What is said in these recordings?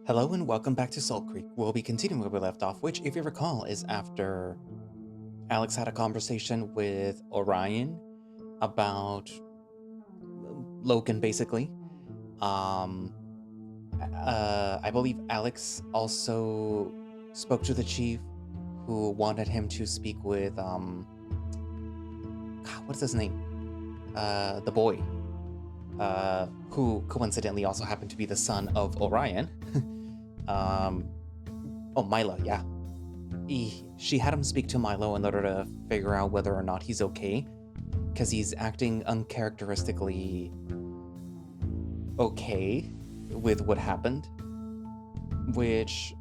Hello and welcome back to Soulcreek. We'll be continuing where we left off, which, if you recall, is after Alex had a conversation with Orion about Loken, basically. Um, I believe Alex also spoke to the chief, who wanted him to speak with God, what's his name? The boy, who coincidentally also happened to be the son of Orion. um, oh, Mila, yeah. She had him speak to Milo in order to figure out whether or not he's okay, because he's acting uncharacteristically okay with what happened, which,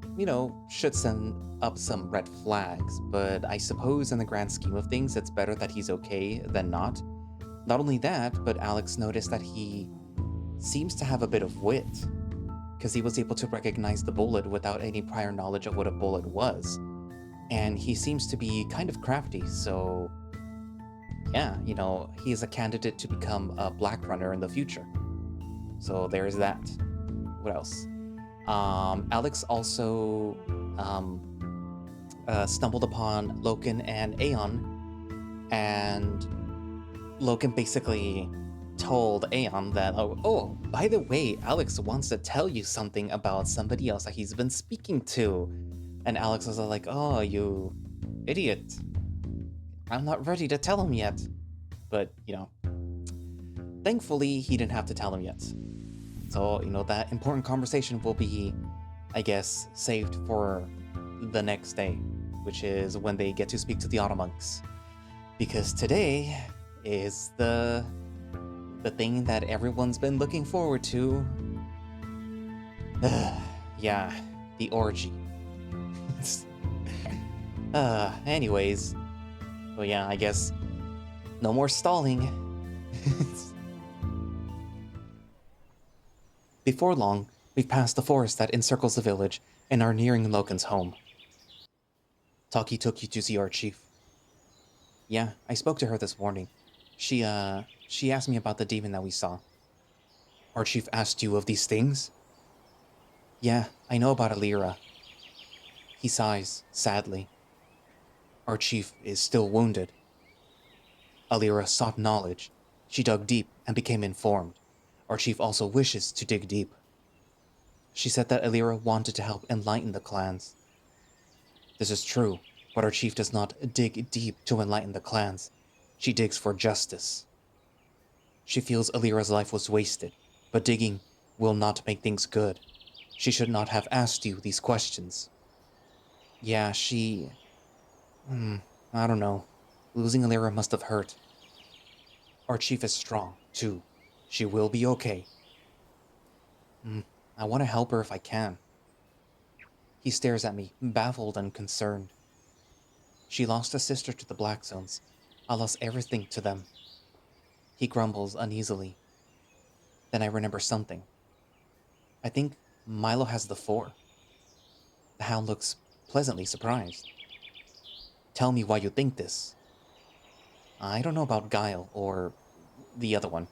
should send up some red flags, but I suppose in the grand scheme of things, it's better that he's okay than not. Not only that, but Alex noticed that he seems to have a bit of wit, because he was able to recognize the bullet without any prior knowledge of what a bullet was. And he seems to be kind of crafty, so yeah, he is a candidate to become a Blackrunner in the future. So there's that. What else? Alex also stumbled upon Loken and Aeon, and Loken basically told Aeon that, oh, by the way, Alex wants to tell you something about somebody else that he's been speaking to. And Alex was like, oh, you idiot. I'm not ready to tell him yet. But, thankfully, he didn't have to tell him yet. So, that important conversation will be, I guess, saved for the next day, which is when they get to speak to the Automonks. Because today is the thing that everyone's been looking forward to. Yeah, the orgy. Anyways. Well, yeah, I guess no more stalling. Before long, we've passed the forest that encircles the village and are nearing Loken's home. Taki took you to see our chief. Yeah, I spoke to her this morning. She asked me about the demon that we saw. Our chief asked you of these things? Yeah, I know about Alira. He sighs, sadly. Our chief is still wounded. Alira sought knowledge. She dug deep and became informed. Our chief also wishes to dig deep. She said that Alira wanted to help enlighten the clans. This is true, but our chief does not dig deep to enlighten the clans. She digs for justice. She feels Alira's life was wasted, but digging will not make things good. She should not have asked you these questions. Yeah, I don't know. Losing Alira must have hurt. Our chief is strong, too. She will be okay. I want to help her if I can. He stares at me, baffled and concerned. She lost a sister to the Black Zones. I lost everything to them. He grumbles uneasily. Then I remember something. I think Milo has the 4. The hound looks pleasantly surprised. Tell me why you think this. I don't know about Guile or the other one,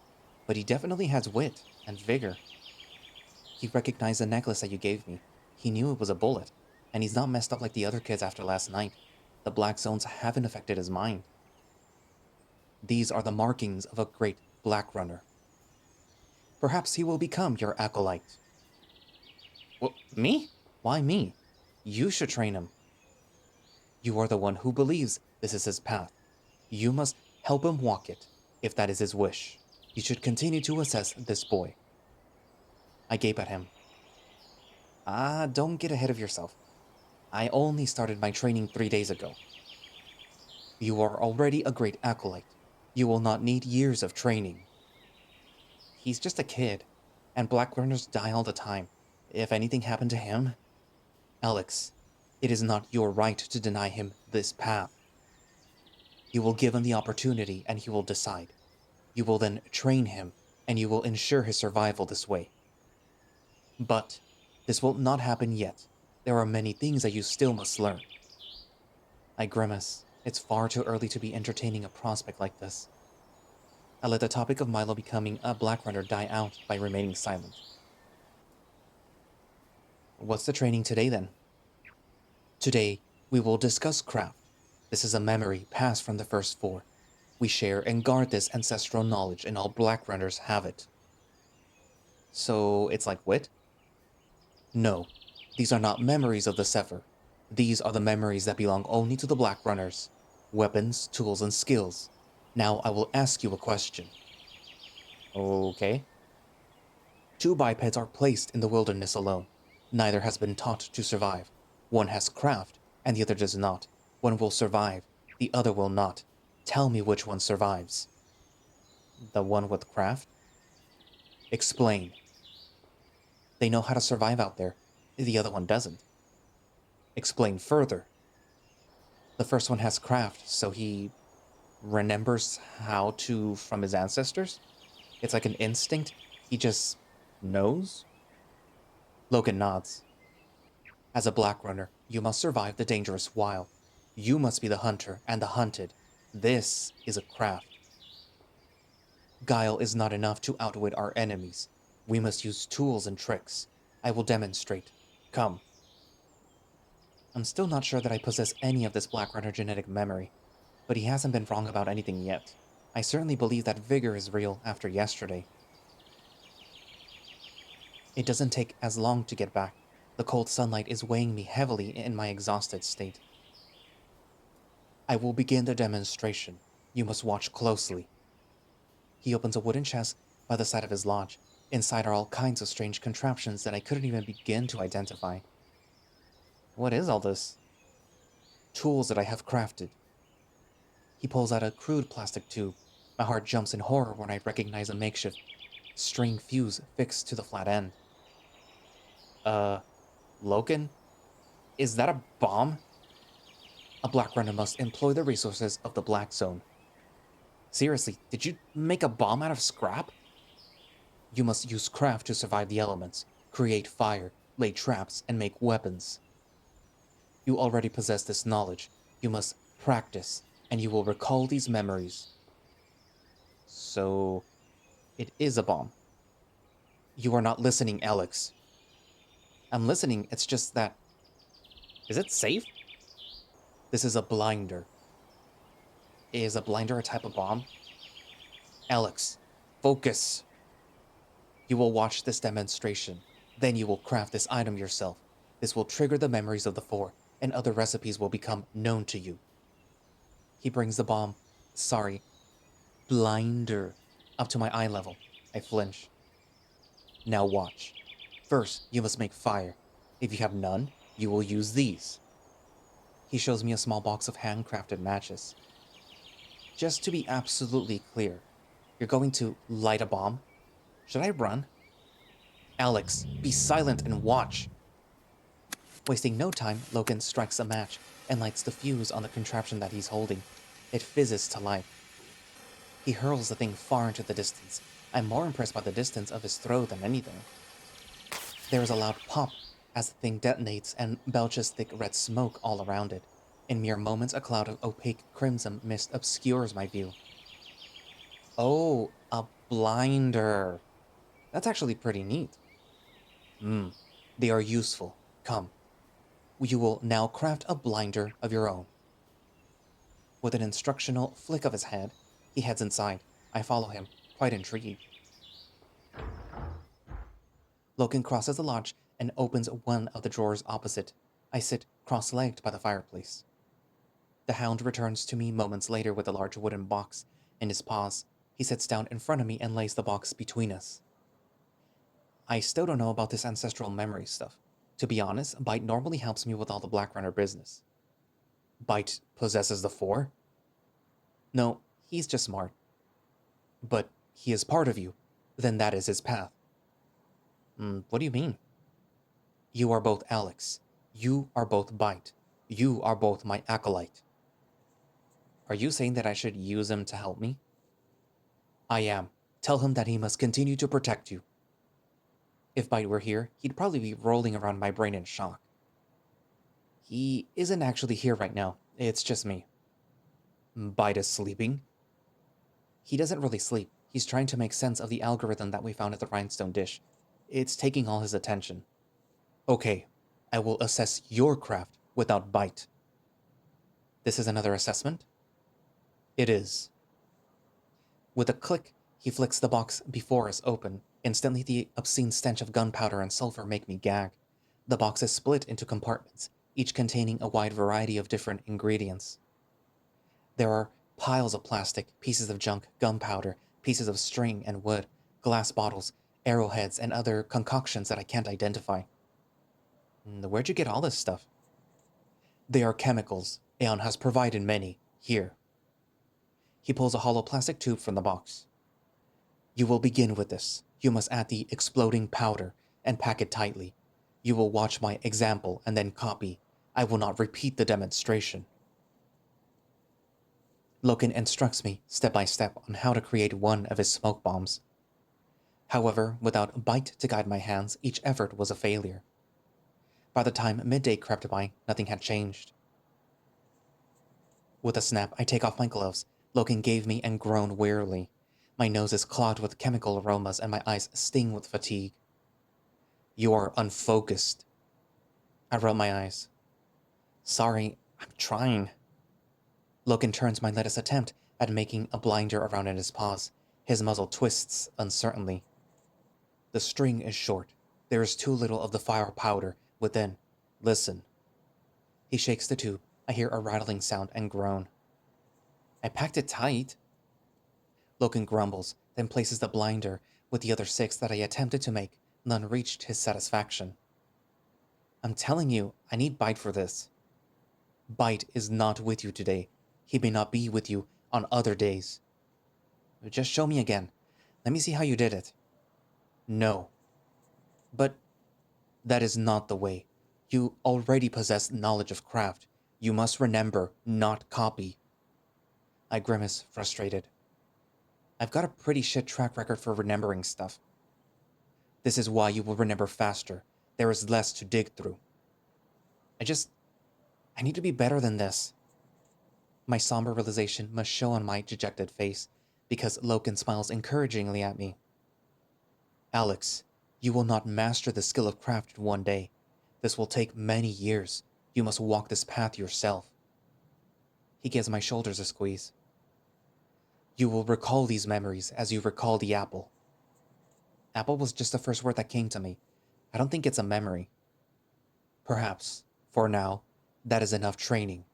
but he definitely has wit and vigor. He recognized the necklace that you gave me. He knew it was a bullet, and he's not messed up like the other kids after last night. The Black Zones haven't affected his mind. These are the markings of a great Black Runner. Perhaps he will become your acolyte. Well, me? Why me? You should train him. You are the one who believes this is his path. You must help him walk it, if that is his wish. You should continue to assess this boy. I gape at him. Don't get ahead of yourself. I only started my training 3 days ago. You are already a great acolyte. You will not need years of training. He's just a kid, and Black Runners die all the time. If anything happened to him... Alex, it is not your right to deny him this path. You will give him the opportunity, and he will decide. You will then train him, and you will ensure his survival this way. But this will not happen yet. There are many things that you still must learn. I grimace. It's far too early to be entertaining a prospect like this. I let the topic of Milo becoming a Black Runner die out by remaining silent. What's the training today then? Today, we will discuss craft. This is a memory passed from the first four. We share and guard this ancestral knowledge, and all Blackrunners have it. So it's like wit? No, these are not memories of the Sever. These are the memories that belong only to the Blackrunners. Weapons, tools, and skills. Now I will ask you a question. Okay. Two bipeds are placed in the wilderness alone. Neither has been taught to survive. One has craft, and the other does not. One will survive, the other will not. Tell me which one survives. The one with craft? Explain. They know how to survive out there. The other one doesn't. Explain further. The first one has craft, so he remembers how to from his ancestors? It's like an instinct. He just knows? Loken nods. As a black runner, you must survive the dangerous wild. You must be the hunter and the hunted. This is a craft. Guile is not enough to outwit our enemies. We must use tools and tricks. I will demonstrate. Come. I'm still not sure that I possess any of this black runner genetic memory, but he hasn't been wrong about anything yet. I certainly believe that vigor is real after yesterday. It doesn't take as long to get back. The cold sunlight is weighing me heavily in my exhausted state. I will begin the demonstration. You must watch closely. He opens a wooden chest by the side of his lodge. Inside are all kinds of strange contraptions that I couldn't even begin to identify. What is all this? Tools that I have crafted. He pulls out a crude plastic tube. My heart jumps in horror when I recognize a makeshift string fuse fixed to the flat end. Loken? Is that a bomb? A black runner must employ the resources of the Black Zone. Seriously, did you make a bomb out of scrap? You must use craft to survive the elements, create fire, lay traps, and make weapons. You already possess this knowledge. You must practice, and you will recall these memories. So, it is a bomb. You are not listening, Alex. I'm listening, it's just that... Is it safe? This is a blinder. Is a blinder a type of bomb? Alex, focus. You will watch this demonstration. Then you will craft this item yourself. This will trigger the memories of the four, and other recipes will become known to you. He brings the bomb, blinder, up to my eye level. I flinch. Now watch. First, you must make fire. If you have none, you will use these. He shows me a small box of handcrafted matches. Just to be absolutely clear, you're going to light a bomb? Should I run? Alex, be silent and watch. Wasting no time, Loken strikes a match and lights the fuse on the contraption that he's holding. It fizzes to life. He hurls the thing far into the distance. I'm more impressed by the distance of his throw than anything. There is a loud pop as the thing detonates and belches thick red smoke all around it. In mere moments, a cloud of opaque crimson mist obscures my view. Oh, a blinder. That's actually pretty neat. They are useful. Come. You will now craft a blinder of your own. With an instructional flick of his head, he heads inside. I follow him, quite intrigued. Loken crosses the lodge and opens one of the drawers opposite. I sit cross-legged by the fireplace. The hound returns to me moments later with a large wooden box in his paws. He sits down in front of me and lays the box between us. I still don't know about this ancestral memory stuff. To be honest, Bite normally helps me with all the Black Runner business. Bite possesses the four? No, he's just smart. But he is part of you. Then that is his path. What do you mean? You are both Alex. You are both Bite. You are both my acolyte. Are you saying that I should use him to help me? I am. Tell him that he must continue to protect you. If Bite were here, he'd probably be rolling around my brain in shock. He isn't actually here right now. It's just me. Bite is sleeping? He doesn't really sleep. He's trying to make sense of the algorithm that we found at the rhinestone dish. It's taking all his attention. Okay, I will assess your craft without bite. This is another assessment? It is. With a click, he flicks the box before us open. Instantly, the obscene stench of gunpowder and sulfur make me gag. The box is split into compartments, each containing a wide variety of different ingredients. There are piles of plastic, pieces of junk, gunpowder, pieces of string and wood, glass bottles, arrowheads, and other concoctions that I can't identify. Where'd you get all this stuff? They are chemicals. Aeon has provided many. Here. He pulls a hollow plastic tube from the box. You will begin with this. You must add the exploding powder and pack it tightly. You will watch my example and then copy. I will not repeat the demonstration. Loken instructs me step by step on how to create one of his smoke bombs. However, without bite to guide my hands, each effort was a failure. By the time midday crept by, nothing had changed. With a snap, I take off my gloves. Loken gave me and groan wearily. My nose is clogged with chemical aromas and my eyes sting with fatigue. You are unfocused. I rub my eyes. Sorry, I'm trying. Loken turns my latest attempt at making a blinder around in his paws. His muzzle twists uncertainly. The string is short. There is too little of the fire powder within. Listen. He shakes the tube. I hear a rattling sound and groan. I packed it tight. Loken grumbles, then places the blinder with the other 6 that I attempted to make. None reached his satisfaction. I'm telling you, I need Bite for this. Bite is not with you today. He may not be with you on other days. Just show me again. Let me see how you did it. No. But that is not the way. You already possess knowledge of craft. You must remember, not copy. I grimace, frustrated. I've got a pretty shit track record for remembering stuff. This is why you will remember faster. There is less to dig through. I need to be better than this. My somber realization must show on my dejected face, because Loken smiles encouragingly at me. Alex, you will not master the skill of craft in one day. This will take many years. You must walk this path yourself. He gives my shoulders a squeeze. You will recall these memories as you recall the apple. Apple was just the first word that came to me. I don't think it's a memory. Perhaps, for now, that is enough training.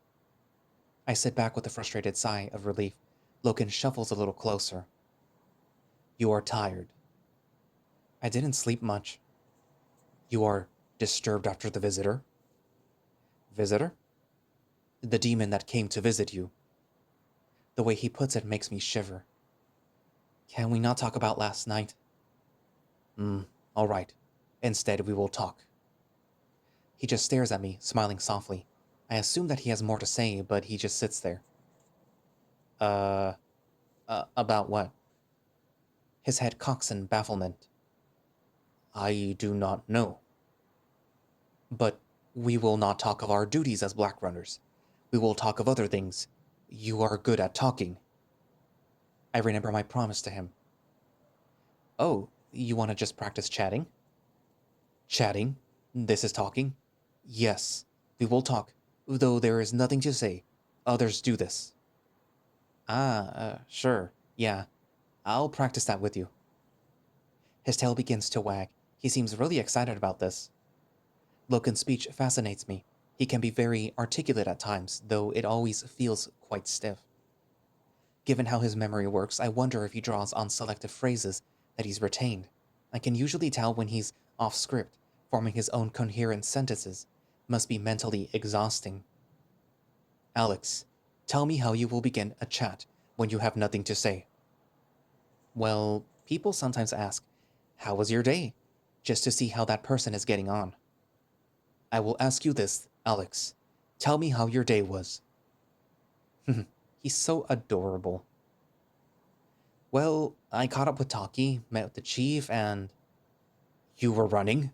I sit back with a frustrated sigh of relief. Loken shuffles a little closer. You are tired. I didn't sleep much. You are disturbed after the visitor? Visitor? The demon that came to visit you. The way he puts it makes me shiver. Can we not talk about last night? All right. Instead, we will talk. He just stares at me, smiling softly. I assume that he has more to say, but he just sits there. About what? His head cocks in bafflement. I do not know. But we will not talk of our duties as Blackrunners. We will talk of other things. You are good at talking. I remember my promise to him. Oh, you want to just practice chatting? Chatting? This is talking? Yes, we will talk, though there is nothing to say. Others do this. Sure, yeah. I'll practice that with you. His tail begins to wag. He seems really excited about this. Loken's speech fascinates me. He can be very articulate at times, though it always feels quite stiff. Given how his memory works, I wonder if he draws on selective phrases that he's retained. I can usually tell when he's off script, forming his own coherent sentences. Must be mentally exhausting. Alex, tell me how you will begin a chat when you have nothing to say. Well, people sometimes ask, how was your day? Just to see how that person is getting on. I will ask you this, Alex. Tell me how your day was. He's so adorable. Well, I caught up with Taki, met with the chief, and... You were running?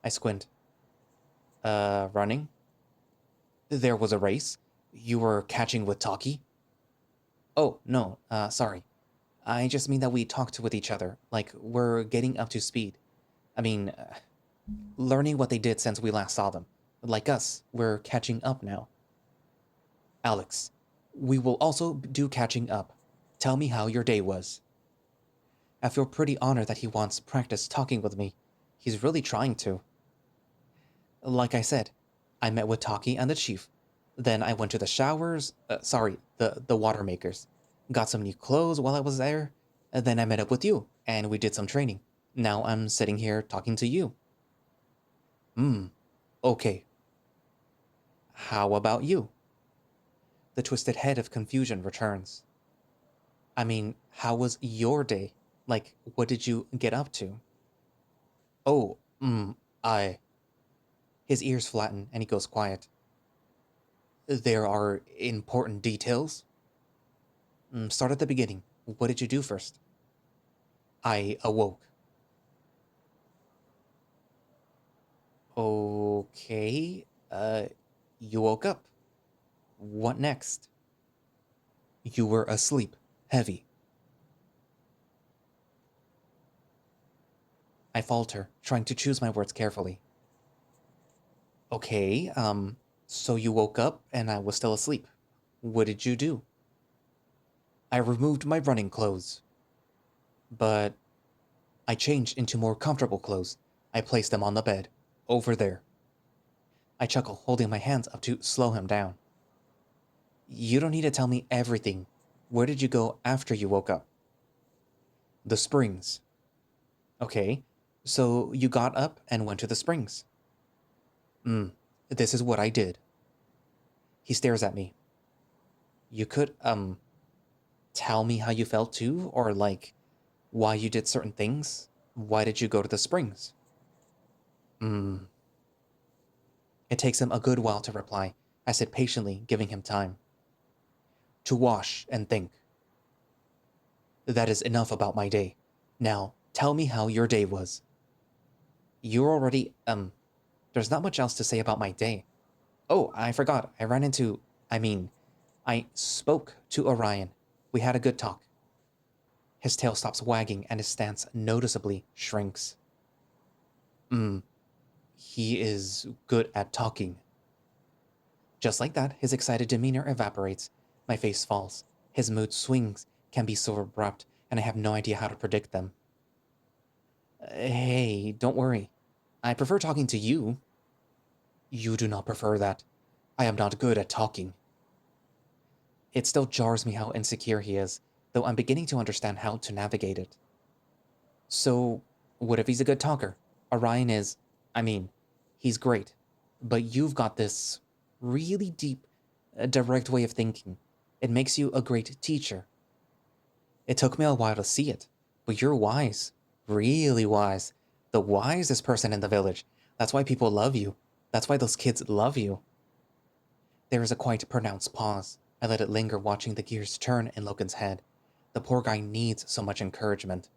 I squint. Running? There was a race? You were catching with Taki? Oh, no, sorry. I just mean that we talked with each other, like we're getting up to speed. I mean, Learning what they did since we last saw them. Like us, we're catching up now. Alex, we will also do catching up. Tell me how your day was. I feel pretty honored that he wants practice talking with me. He's really trying to. Like I said, I met with Taki and the chief. Then I went to the showers, the water makers. Got some new clothes while I was there. And then I met up with you, and we did some training. Now I'm sitting here talking to you. Okay. How about you? The twisted head of confusion returns. I mean, how was your day? Like, what did you get up to? Oh, I. His ears flatten and he goes quiet. There are important details. Start at the beginning. What did you do first? I awoke. Okay. You woke up. What next? You were asleep. Heavy. I falter, trying to choose my words carefully. Okay, so you woke up and I was still asleep. What did you do? I removed my running clothes. But I changed into more comfortable clothes. I placed them on the bed. Over there. I chuckle, holding my hands up to slow him down. You don't need to tell me everything. Where did you go after you woke up? The springs. Okay, so you got up and went to the springs. This is what I did. He stares at me. You could, tell me how you felt too? Or, like, why you did certain things? Why did you go to the springs? It takes him a good while to reply. I sit patiently, giving him time. To wash and think. That is enough about my day. Now, tell me how your day was. You're already, there's not much else to say about my day. Oh, I forgot. I spoke to Orion. We had a good talk. His tail stops wagging and his stance noticeably shrinks. He is good at talking. Just like that, his excited demeanor evaporates. My face falls. His mood swings can be so abrupt, and I have no idea how to predict them. Hey, don't worry. I prefer talking to you. You do not prefer that. I am not good at talking. It still jars me how insecure he is, though I'm beginning to understand how to navigate it. So, what if he's a good talker? Orion is, he's great. But you've got this really deep, direct way of thinking. It makes you a great teacher. It took me a while to see it, but you're wise. Really wise. The wisest person in the village. That's why people love you. That's why those kids love you. There is a quite pronounced pause. I let it linger, watching the gears turn in Loken's head. The poor guy needs so much encouragement.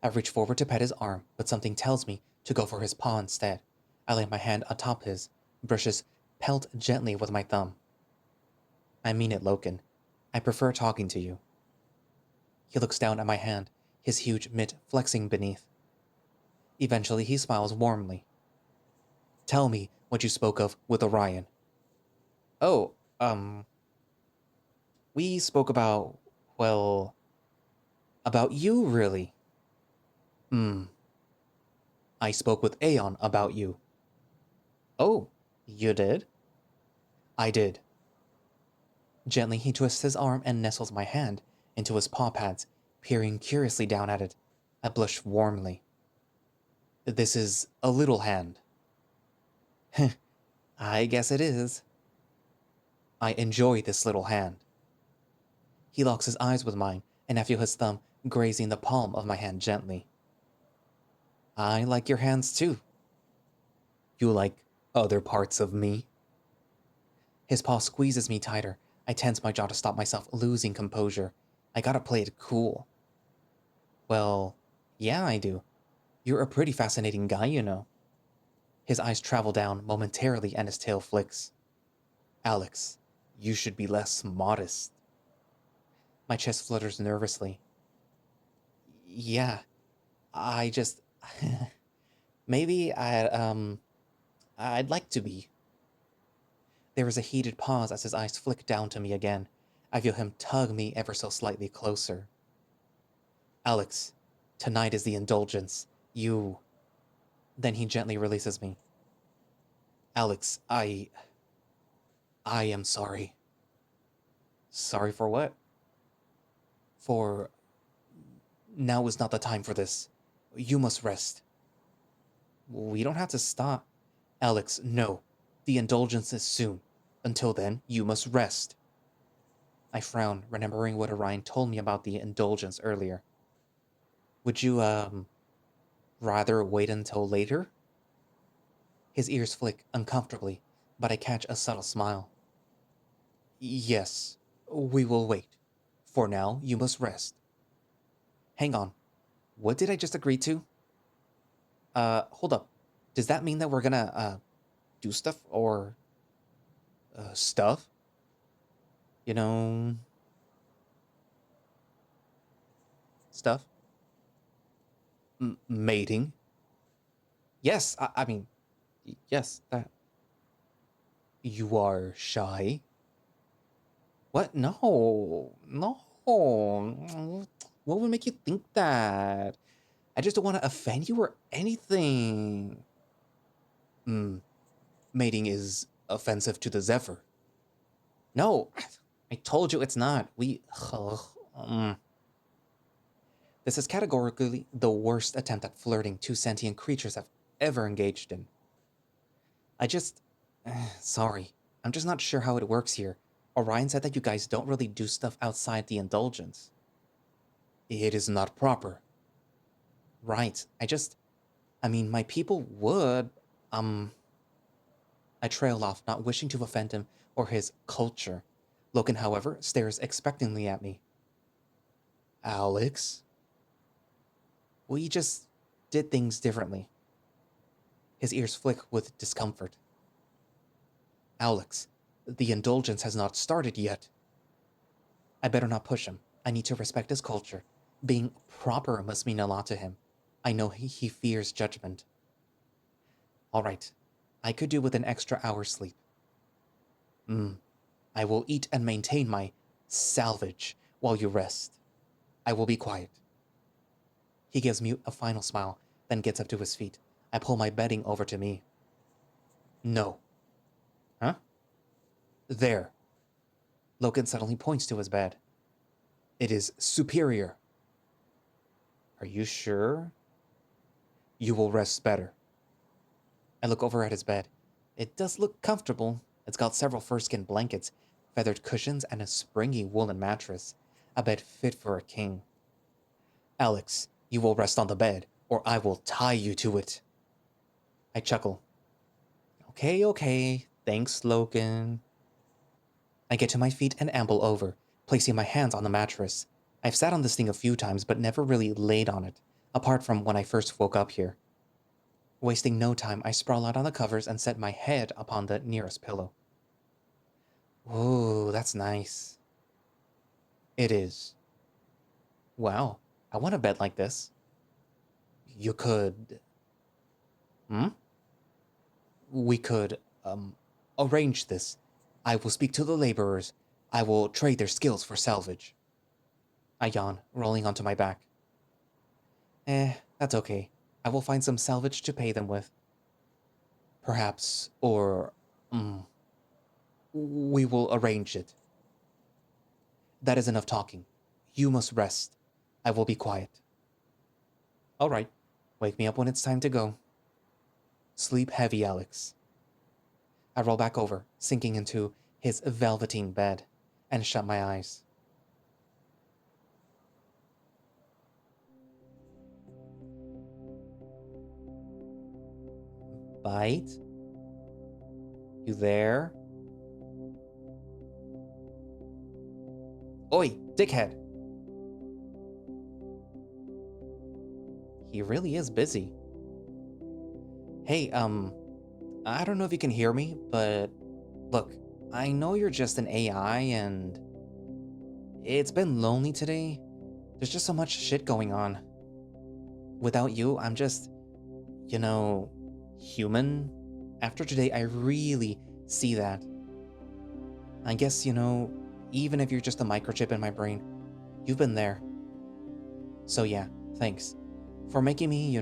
I reach forward to pet his arm, but something tells me to go for his paw instead. I lay my hand atop his, brush his pelt gently with my thumb. I mean it, Loken. I prefer talking to you. He looks down at my hand, his huge mitt flexing beneath. Eventually, he smiles warmly. Tell me what you spoke of with Orion. Oh, we spoke about, well, about you, really. I spoke with Aeon about you. Oh, you did? I did. Gently, he twists his arm and nestles my hand into his paw pads, peering curiously down at it. I blush warmly. This is a little hand. I guess it is. I enjoy this little hand. He locks his eyes with mine, and I feel his thumb grazing the palm of my hand gently. I like your hands too. You like other parts of me? His paw squeezes me tighter. I tense my jaw to stop myself losing composure. I gotta play it cool. Well, yeah, I do. You're a pretty fascinating guy, you know. His eyes travel down momentarily and his tail flicks. Alex, you should be less modest. My chest flutters nervously. Yeah, I just... Maybe I'd like to be. There is a heated pause as his eyes flick down to me again. I feel him tug me ever so slightly closer. Alex, tonight is the indulgence. You. Then he gently releases me. Alex, I am sorry. Sorry for what? For. Now is not the time for this. You must rest. We don't have to stop. Alex, no. The indulgence is soon. Until then, you must rest. I frown, remembering what Orion told me about the indulgence earlier. Would you, rather wait until later? His ears flick uncomfortably, but I catch a subtle smile. Yes, we will wait. For now, you must rest. Hang on. What did I just agree to? Hold up. Does that mean that we're gonna, do stuff or, stuff? You know, stuff? Mating? Yes, I mean, yes, that. You are shy? What? No, no. What would make you think that? I just don't want to offend you or anything. Mating is offensive to the Zephyr. No, I told you it's not. This is categorically the worst attempt at flirting two sentient creatures have ever engaged in. I just. Sorry. I'm just not sure how it works here. Orion said that you guys don't really do stuff outside the indulgence. It is not proper. Right. I mean, my people would. I trail off, not wishing to offend him or his culture. Loken, however, stares expectantly at me. Alex? We just did things differently. His ears flick with discomfort. Alex, the indulgence has not started yet. I better not push him. I need to respect his culture. Being proper must mean a lot to him. I know he fears judgment. All right, I could do with an extra hour's sleep. I will eat and maintain my salvage while you rest. I will be quiet. He gives me a final smile, then gets up to his feet. I pull my bedding over to me. No. Huh? There. Loken suddenly points to his bed. It is superior. Are you sure? You will rest better. I look over at his bed. It does look comfortable. It's got several fur-skin blankets, feathered cushions, and a springy woolen mattress. A bed fit for a king. Alex, you will rest on the bed, or I will tie you to it. I chuckle. Okay. Thanks, Loken. I get to my feet and amble over, placing my hands on the mattress. I've sat on this thing a few times, but never really laid on it, apart from when I first woke up here. Wasting no time, I sprawl out on the covers and set my head upon the nearest pillow. Ooh, that's nice. It is. Wow, I want a bed like this. You could... We could, arrange this. I will speak to the laborers. I will trade their skills for salvage. I yawn, rolling onto my back. That's okay. I will find some salvage to pay them with. Perhaps, or, we will arrange it. That is enough talking. You must rest. I will be quiet. All right. Wake me up when it's time to go. Sleep heavy, Alex. I roll back over, sinking into his velveteen bed, and shut my eyes. Bite? You there? Oi, dickhead! He really is busy. Hey, I don't know if you can hear me, but look, I know you're just an AI and it's been lonely today. There's just so much shit going on. Without you, I'm just, You know, human? After today, I really see that. I guess, even if you're just a microchip in my brain, you've been there. So yeah, thanks. For making me,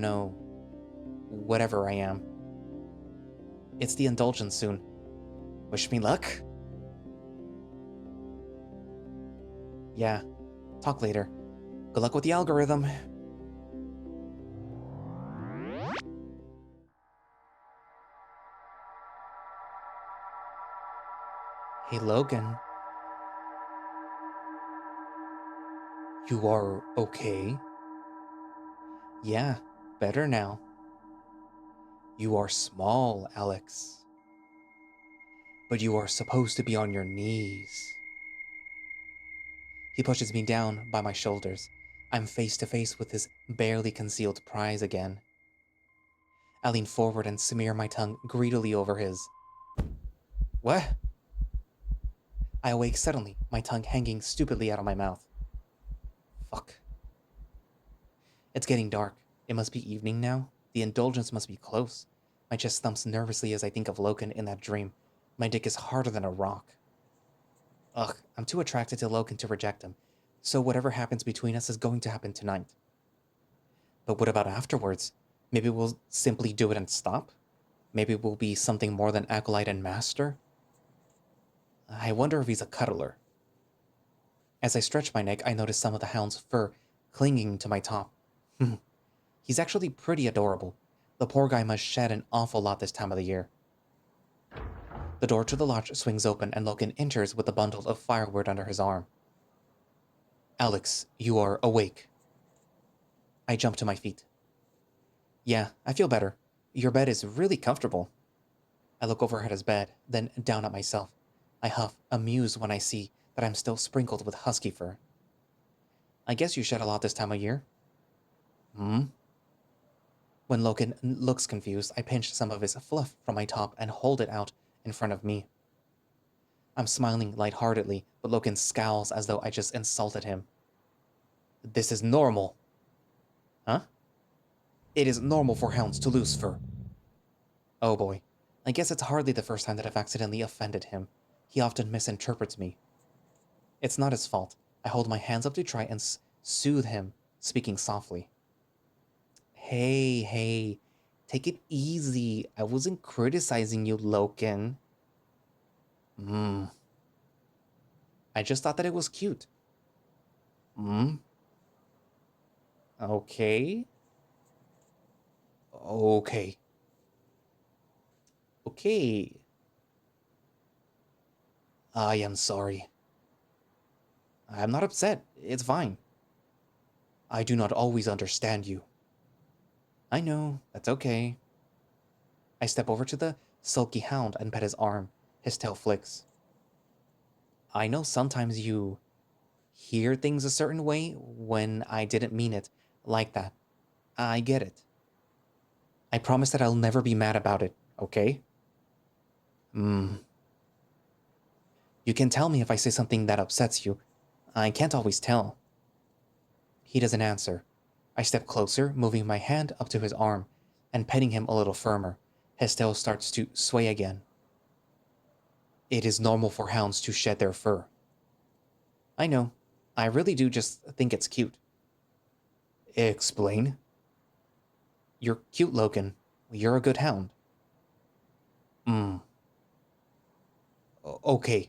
whatever I am. It's the Indulgence soon. Wish me luck? Yeah, talk later. Good luck with the algorithm. Hey Logan, you are okay? Yeah, better now. You are small, Alex. But you are supposed to be on your knees. He pushes me down by my shoulders. I'm face to face with his barely concealed prize again. I lean forward and smear my tongue greedily over his. What? I awake suddenly, my tongue hanging stupidly out of my mouth. Fuck. It's getting dark. It must be evening now. The Indulgence must be close. My chest thumps nervously as I think of Loken in that dream. My dick is harder than a rock. Ugh, I'm too attracted to Loken to reject him. So whatever happens between us is going to happen tonight. But what about afterwards? Maybe we'll simply do it and stop? Maybe we'll be something more than acolyte and master? I wonder if he's a cuddler. As I stretch my neck, I notice some of the hound's fur clinging to my top. He's actually pretty adorable. The poor guy must shed an awful lot this time of the year. The door to the lodge swings open and Loken enters with a bundle of firewood under his arm. Alex, you are awake. I jump to my feet. Yeah, I feel better. Your bed is really comfortable. I look over at his bed, then down at myself. I huff, amused when I see that I'm still sprinkled with husky fur. I guess you shed a lot this time of year. Hmm? When Loken looks confused, I pinch some of his fluff from my top and hold it out in front of me. I'm smiling lightheartedly, but Loken scowls as though I just insulted him. This is normal. Huh? It is normal for hounds to lose fur. Oh boy. I guess it's hardly the first time that I've accidentally offended him. He often misinterprets me. It's not his fault. I hold my hands up to try and soothe him, speaking softly. Hey, take it easy. I wasn't criticizing you, Loken. I just thought that it was cute. Okay. Okay. Okay. I am sorry. I'm not upset. It's fine. I do not always understand you. I know. That's okay. I step over to the sulky hound and pet his arm. His tail flicks. I know sometimes you hear things a certain way when I didn't mean it like that. I get it. I promise that I'll never be mad about it, okay? You can tell me if I say something that upsets you. I can't always tell. He doesn't answer. I step closer, moving my hand up to his arm and petting him a little firmer. His tail starts to sway again. It is normal for hounds to shed their fur. I know. I really do just think it's cute. Explain? You're cute, Loken. You're a good hound. Okay.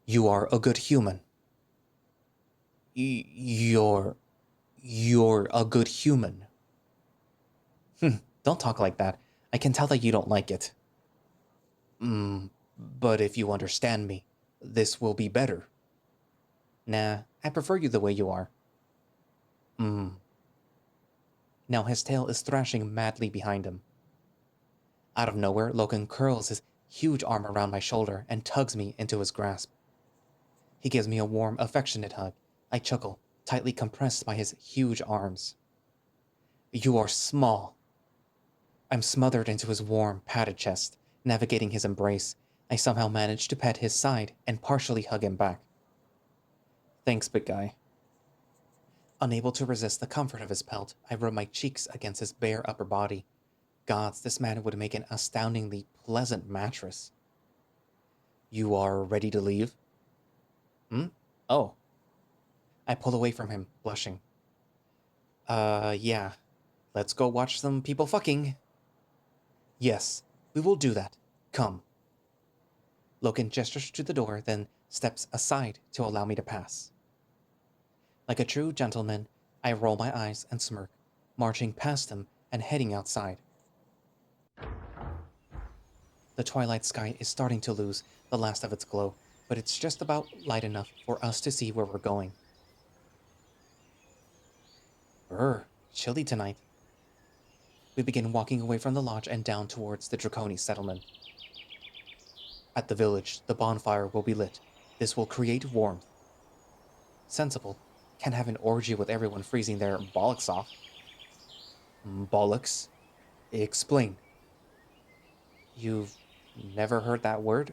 You are a good human. You're a good human. Don't talk like that. I can tell that you don't like it. But if you understand me, this will be better. Nah, I prefer you the way you are. Now his tail is thrashing madly behind him. Out of nowhere, Loken curls his huge arm around my shoulder and tugs me into his grasp. He gives me a warm, affectionate hug. I chuckle, tightly compressed by his huge arms. You are small. I'm smothered into his warm, padded chest, navigating his embrace. I somehow manage to pet his side and partially hug him back. Thanks, big guy. Unable to resist the comfort of his pelt, I rub my cheeks against his bare upper body. Gods, this man would make an astoundingly pleasant mattress. You are ready to leave? Hmm? Oh. I pull away from him, blushing. Yeah. Let's go watch some people fucking. Yes, we will do that. Come. Loken gestures to the door, then steps aside to allow me to pass. Like a true gentleman, I roll my eyes and smirk, marching past him and heading outside. The twilight sky is starting to lose the last of its glow, but it's just about light enough for us to see where we're going. Chilly tonight. We begin walking away from the lodge and down towards the Draconi settlement. At the village, the bonfire will be lit. This will create warmth. Sensible. Can't have an orgy with everyone freezing their bollocks off. Bollocks? Explain. You've never heard that word?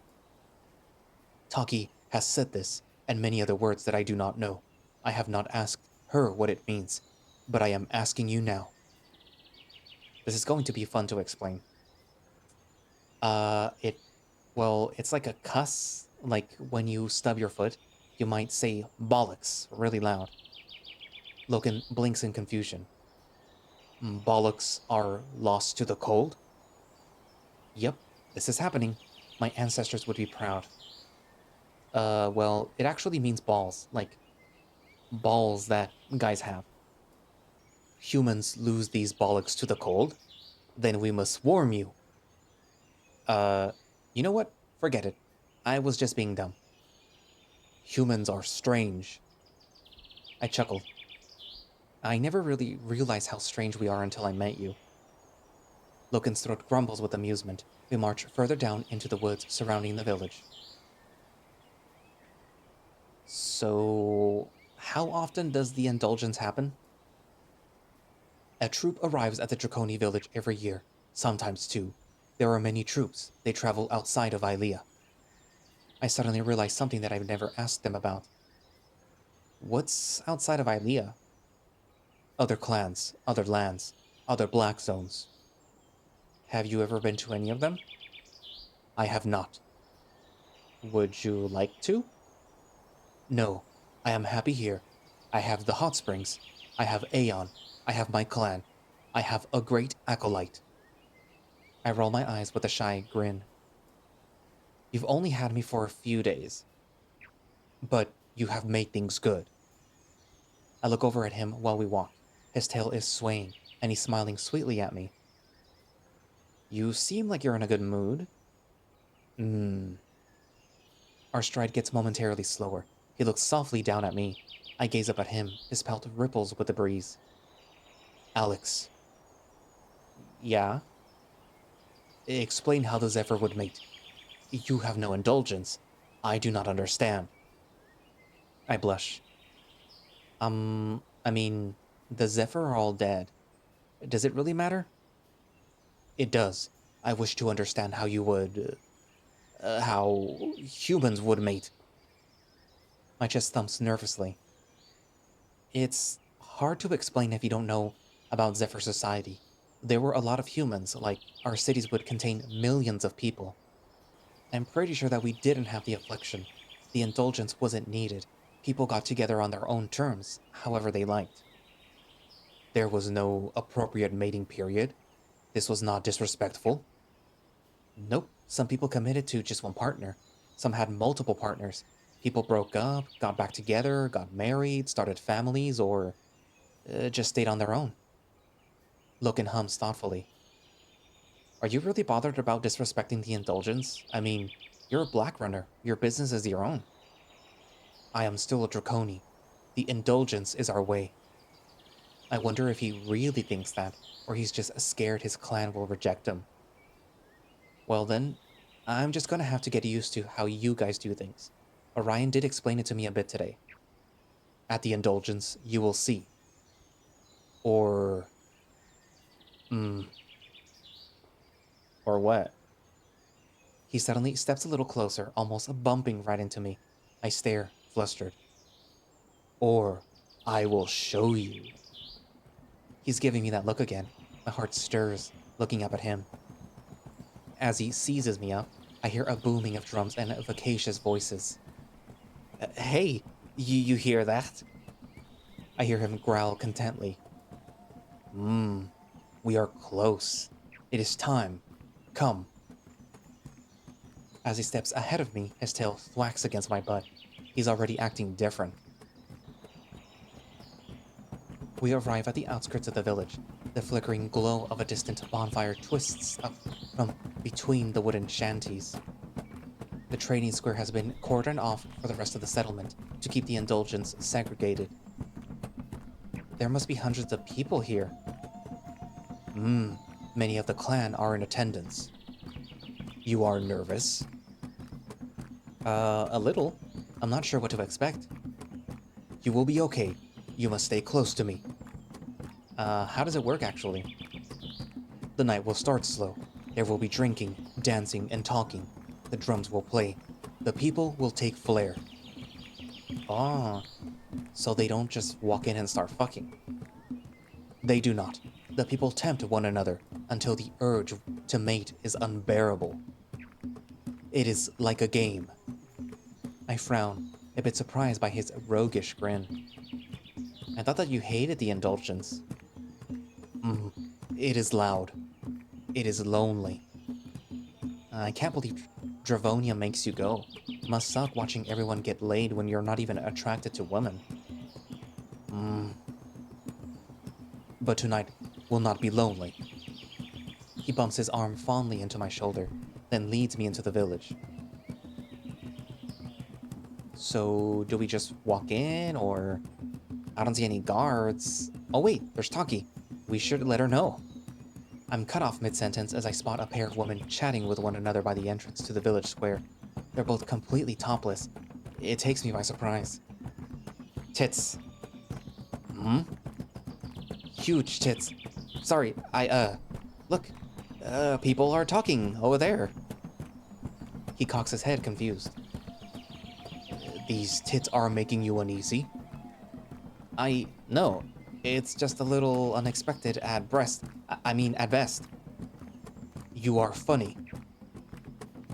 Taki has said this, and many other words that I do not know. I have not asked her what it means, but I am asking you now. This is going to be fun to explain. It's like a cuss. Like when you stub your foot, you might say bollocks really loud. Loken blinks in confusion. Bollocks are lost to the cold? Yep, this is happening. My ancestors would be proud. It actually means balls, like balls that guys have. Humans lose these bollocks to the cold? Then we must swarm you. You know what? Forget it. I was just being dumb. Humans are strange. I chuckle. I never really realized how strange we are until I met you. Loken's throat grumbles with amusement. We march further down into the woods surrounding the village. So, how often does the Indulgence happen? A troop arrives at the Draconi village every year, sometimes two. There are many troops. They travel outside of Ilea. I suddenly realize something that I've never asked them about. What's outside of Ilea? Other clans, other lands, other black zones. Have you ever been to any of them? I have not. Would you like to? No, I am happy here. I have the hot springs. I have Aeon. I have my clan. I have a great acolyte. I roll my eyes with a shy grin. You've only had me for a few days. But you have made things good. I look over at him while we walk. His tail is swaying, and he's smiling sweetly at me. You seem like you're in a good mood. Our stride gets momentarily slower. He looks softly down at me. I gaze up at him. His pelt ripples with the breeze. Alex. Yeah? Explain how the Zephyr would mate. You have no indulgence. I do not understand. I blush. The Zephyr are all dead. Does it really matter? It does. I wish to understand how you would... how humans would mate. My chest thumps nervously. It's hard to explain if you don't know about Zephyr society. There were a lot of humans, like our cities would contain millions of people. I'm pretty sure that we didn't have the affliction. The indulgence wasn't needed. People got together on their own terms, however they liked. There was no appropriate mating period. This was not disrespectful. Nope, some people committed to just one partner. Some had multiple partners. People broke up, got back together, got married, started families, or just stayed on their own. Loken hums thoughtfully. Are you really bothered about disrespecting the indulgence? I mean, you're a Blackrunner. Your business is your own. I am still a Draconi. The indulgence is our way. I wonder if he really thinks that, or he's just scared his clan will reject him. Well then, I'm just gonna have to get used to how you guys do things. Orion did explain it to me a bit today. At the indulgence, you will see. Or... Or what? He suddenly steps a little closer, almost bumping right into me. I stare, flustered. Or I will show you. He's giving me that look again. My heart stirs, looking up at him. As he seizes me up, I hear a booming of drums and vivacious voices. Hey, you hear that? I hear him growl contently. We are close. It is time. Come. As he steps ahead of me, his tail thwacks against my butt. He's already acting different. We arrive at the outskirts of the village. The flickering glow of a distant bonfire twists up from between the wooden shanties. The trading square has been cordoned off for the rest of the settlement to keep the Indulgence segregated. There must be hundreds of people here. Many of the clan are in attendance. You are nervous? A little. I'm not sure what to expect. You will be okay. You must stay close to me. How does it work actually? The night will start slow. There will be drinking, dancing, and talking. The drums will play. The people will take flair. Ah, so they don't just walk in and start fucking. They do not. The people tempt one another until the urge to mate is unbearable. It is like a game. I frown, a bit surprised by his roguish grin. I thought that you hated the Indulgence. It is loud. It is lonely. I can't believe Dravonia makes you go. Must suck watching everyone get laid when you're not even attracted to women. But tonight will not be lonely. He bumps his arm fondly into my shoulder, then leads me into the village. So, do we just walk in, or... I don't see any guards. Oh wait, there's Taki. We should let her know. I'm cut off mid-sentence as I spot a pair of women chatting with one another by the entrance to the village square. They're both completely topless. It takes me by surprise. Tits. Huge tits. Sorry, look. People are talking over there. He cocks his head, confused. These tits are making you uneasy? No. It's just a little unexpected at best. You are funny.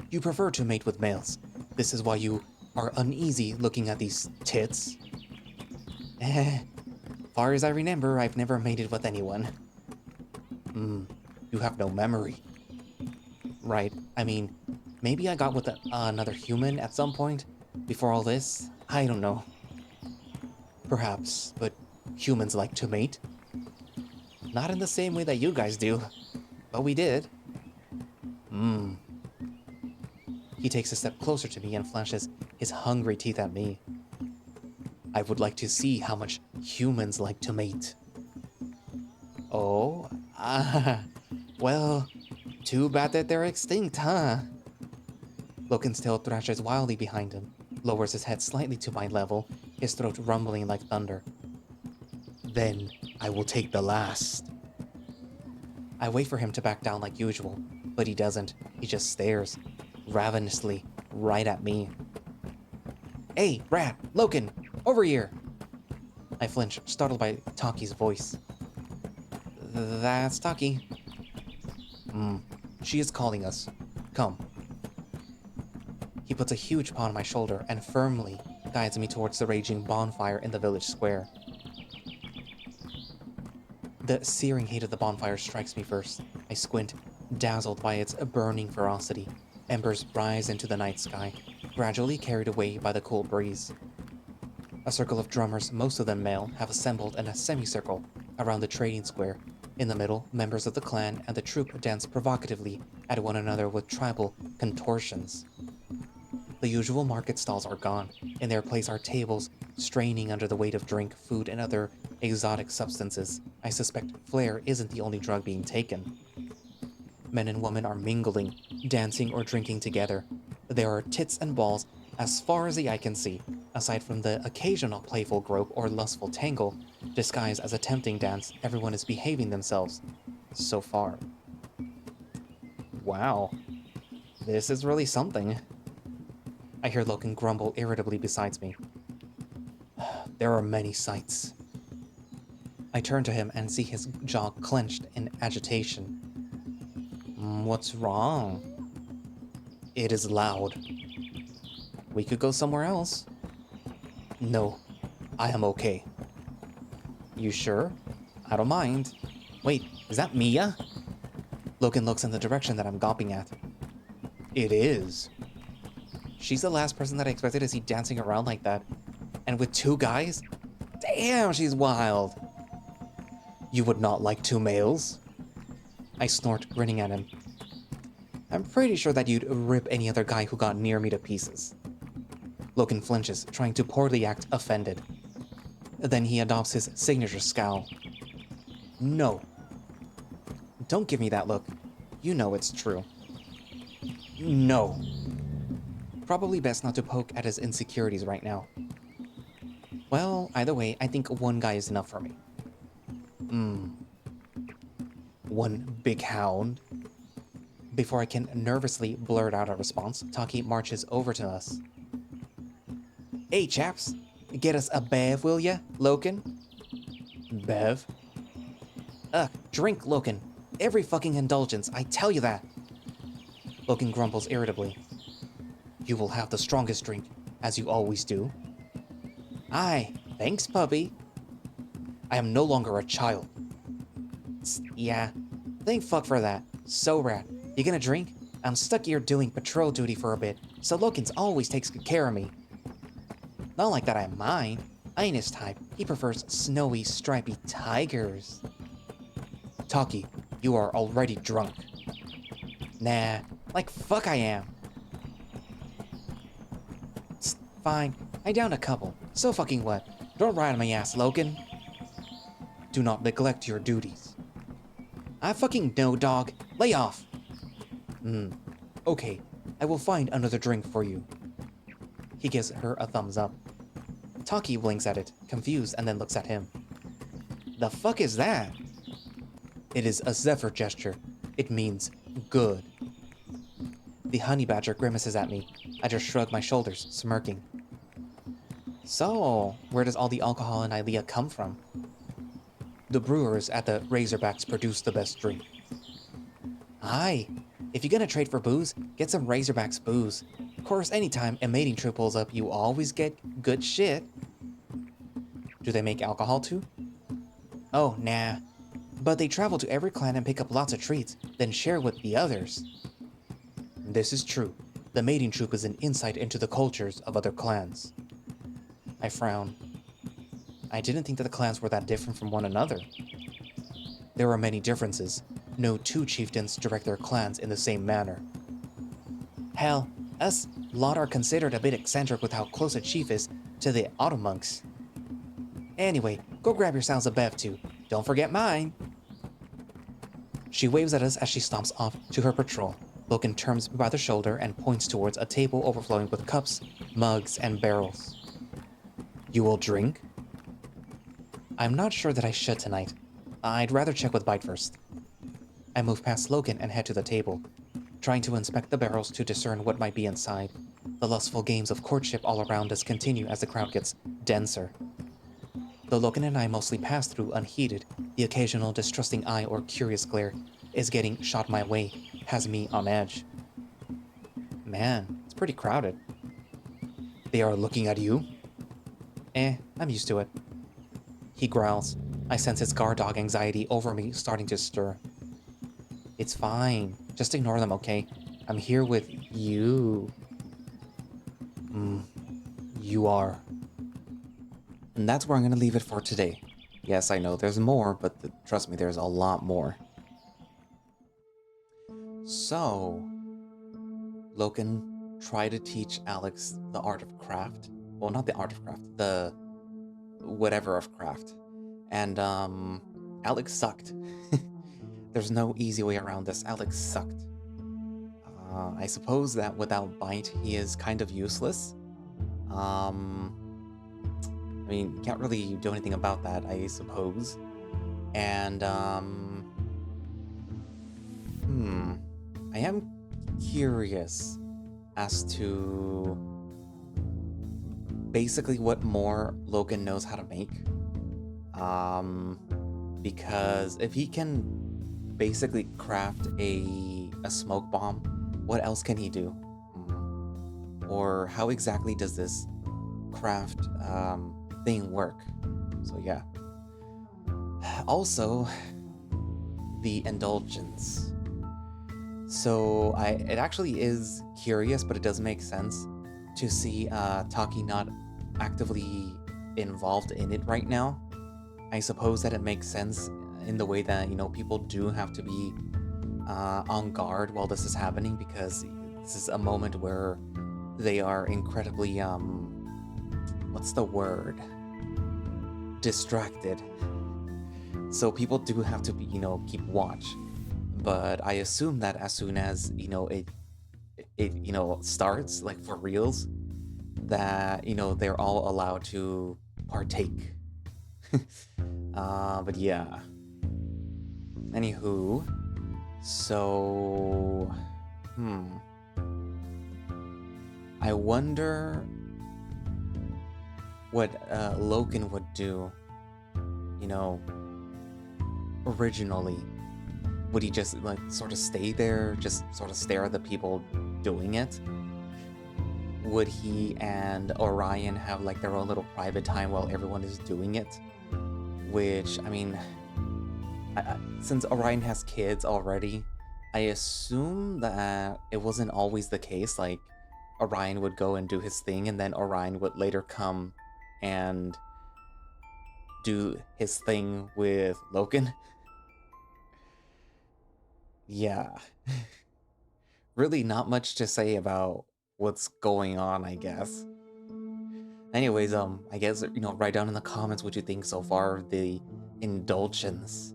You prefer to mate with males. This is why you are uneasy looking at these tits? Far as I remember, I've never mated with anyone. You have no memory. Right, maybe I got with another human at some point, before all this, I don't know. Perhaps, but humans like to mate? Not in the same way that you guys do, but we did. He takes a step closer to me and flashes his hungry teeth at me. I would like to see how much humans like to mate. Oh? Well, too bad that they're extinct, huh? Loken's tail thrashes wildly behind him, lowers his head slightly to my level, his throat rumbling like thunder. Then I will take the last. I wait for him to back down like usual, but he doesn't. He just stares, ravenously, right at me. Hey, rat, Loken, over here! I flinch, startled by Taki's voice. That's Taki. She is calling us. Come. He puts a huge paw on my shoulder and firmly guides me towards the raging bonfire in the village square. The searing heat of the bonfire strikes me first. I squint, dazzled by its burning ferocity. Embers rise into the night sky, gradually carried away by the cool breeze. A circle of drummers, most of them male, have assembled in a semicircle around the trading square. In the middle, members of the clan and the troupe dance provocatively at one another with tribal contortions. The usual market stalls are gone. In their place are tables straining under the weight of drink, food, and other exotic substances. I suspect flair isn't the only drug being taken. Men and women are mingling, dancing or drinking together. There are tits and balls as far as the eye can see, aside from the occasional playful grope or lustful tangle, disguised as a tempting dance. Everyone is behaving themselves. So far. Wow. This is really something. I hear Loken grumble irritably beside me. There are many sights, I turn to him and see his jaw clenched in agitation. What's wrong? It is loud. We could go somewhere else. No, I am okay. You sure? I don't mind. Wait, is that Mia? Loken looks in the direction that I'm gawping at. It is. She's the last person that I expected to see dancing around like that. And with 2 guys? Damn, she's wild. You would not like 2 males? I snort, grinning at him. I'm pretty sure that you'd rip any other guy who got near me to pieces. Loken flinches, trying to poorly act offended. Then he adopts his signature scowl. No. Don't give me that look. You know it's true. No. Probably best not to poke at his insecurities right now. Well, either way, I think 1 guy is enough for me. 1 big hound? Before I can nervously blurt out a response, Taki marches over to us. Hey, chaps. Get us a bev, will ya, Loken? Bev? Drink, Loken. Every fucking indulgence, I tell you that. Loken grumbles irritably. You will have the strongest drink, as you always do. Aye, thanks, puppy. I am no longer a child. Yeah, thank fuck for that. So rad. You gonna drink? I'm stuck here doing patrol duty for a bit, so Loken's always takes good care of me. Not like that I mind. I ain't his type. He prefers snowy, stripy tigers. Taki, you are already drunk. Nah, like fuck I am. Fine, I downed a couple. So fucking what? Don't ride on my ass, Loken. Do not neglect your duties. I fucking know, dog. Lay off. Okay, I will find another drink for you. He gives her a thumbs up. Taki blinks at it, confused, and then looks at him. The fuck is that? It is a zephyr gesture. It means good. The honey badger grimaces at me. I just shrug my shoulders, smirking. So, where does all the alcohol in Ilea come from? The brewers at the Razorbacks produce the best drink. Aye, if you're gonna trade for booze, get some Razorbacks booze. Of course, anytime a mating trip pulls up, you always get good shit. Do they make alcohol too? Oh, nah. But they travel to every clan and pick up lots of treats, then share with the others. This is true. The mating troop is an insight into the cultures of other clans. I frown. I didn't think that the clans were that different from one another. There are many differences. No 2 chieftains direct their clans in the same manner. Hell, us lot are considered a bit eccentric with how close a chief is to the autumn monks. Anyway, go grab yourselves a bev too. Don't forget mine. She waves at us as she stomps off to her patrol. Loken turns me by the shoulder and points towards a table overflowing with cups, mugs, and barrels. You will drink? I'm not sure that I should tonight. I'd rather check with Bite first. I move past Loken and head to the table, trying to inspect the barrels to discern what might be inside. The lustful games of courtship all around us continue as the crowd gets denser. Though Loken and I mostly pass through unheeded, the occasional distrusting eye or curious glare is getting shot my way, has me on edge. Man, it's pretty crowded. They are looking at you? I'm used to it. He growls. I sense his guard dog anxiety over me starting to stir. It's fine. Just ignore them, okay? I'm here with you. You are. And that's where I'm going to leave it for today. Yes, I know there's more, but trust me, there's a lot more. So, Loken tried to teach Alex the art of craft. Well, not the art of craft, the whatever of craft. And, Alex sucked. There's no easy way around this. Alex sucked. I suppose that without Bite, he is kind of useless. I mean, can't really do anything about that, I suppose. And, I am curious as to basically what more Loken knows how to make. because if he can basically craft a smoke bomb, what else can he do? Or how exactly does this craft thing work? So yeah. Also, the Indulgence. So it actually is curious, but it does make sense to see Taki not actively involved in it right now. I suppose that it makes sense in the way that, people do have to be on guard while this is happening, because this is a moment where they are incredibly, what's the word? Distracted. So people do have to be, keep watch. But I assume that as soon as, it starts, like for reals, that, they're all allowed to partake. But yeah. Anywho, so, I wonder what Loken would do, originally. Would he just like sort of stay there, just sort of stare at the people doing it? Would he and Orion have like their own little private time while everyone is doing it? Which, I mean, since Orion has kids already, I assume that it wasn't always the case. Like, Orion would go and do his thing, and then Orion would later come and do his thing with Loken. Yeah. Really not much to say about what's going on, I guess. Anyways, I guess, write down in the comments what you think so far of the Indulgence.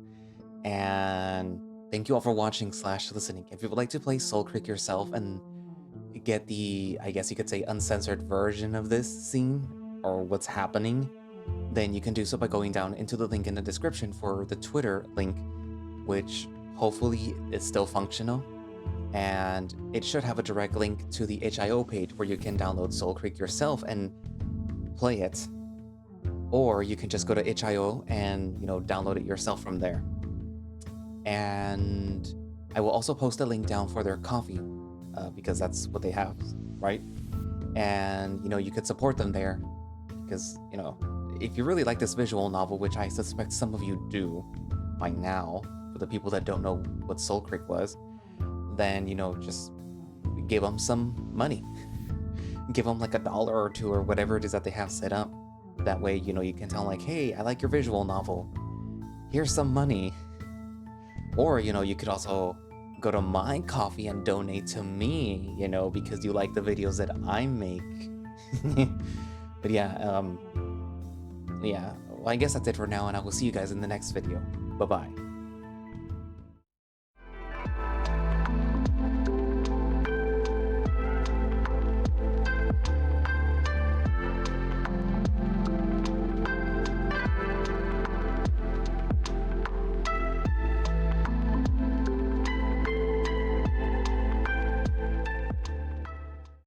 And thank you all for watching / listening. If you would like to play Soulcreek yourself and get the, I guess you could say, uncensored version of this scene, or what's happening, then you can do so by going down into the link in the description for the Twitter link, which hopefully is still functional. And it should have a direct link to the HIO page where you can download Soulcreek yourself and play it. Or you can just go to HIO and, download it yourself from there. And I will also post a link down for their coffee, because that's what they have, right? And, you could support them there because, if you really like this visual novel, which I suspect some of you do by now, for the people that don't know what Soulcreek was, then, just give them some money. Give them like $1 or $2 or whatever it is that they have set up. That way, you can tell like, hey, I like your visual novel. Here's some money. Or, you could also go to my coffee and donate to me, because you like the videos that I make. But yeah, well, I guess that's it for now, and I will see you guys in the next video. Bye-bye.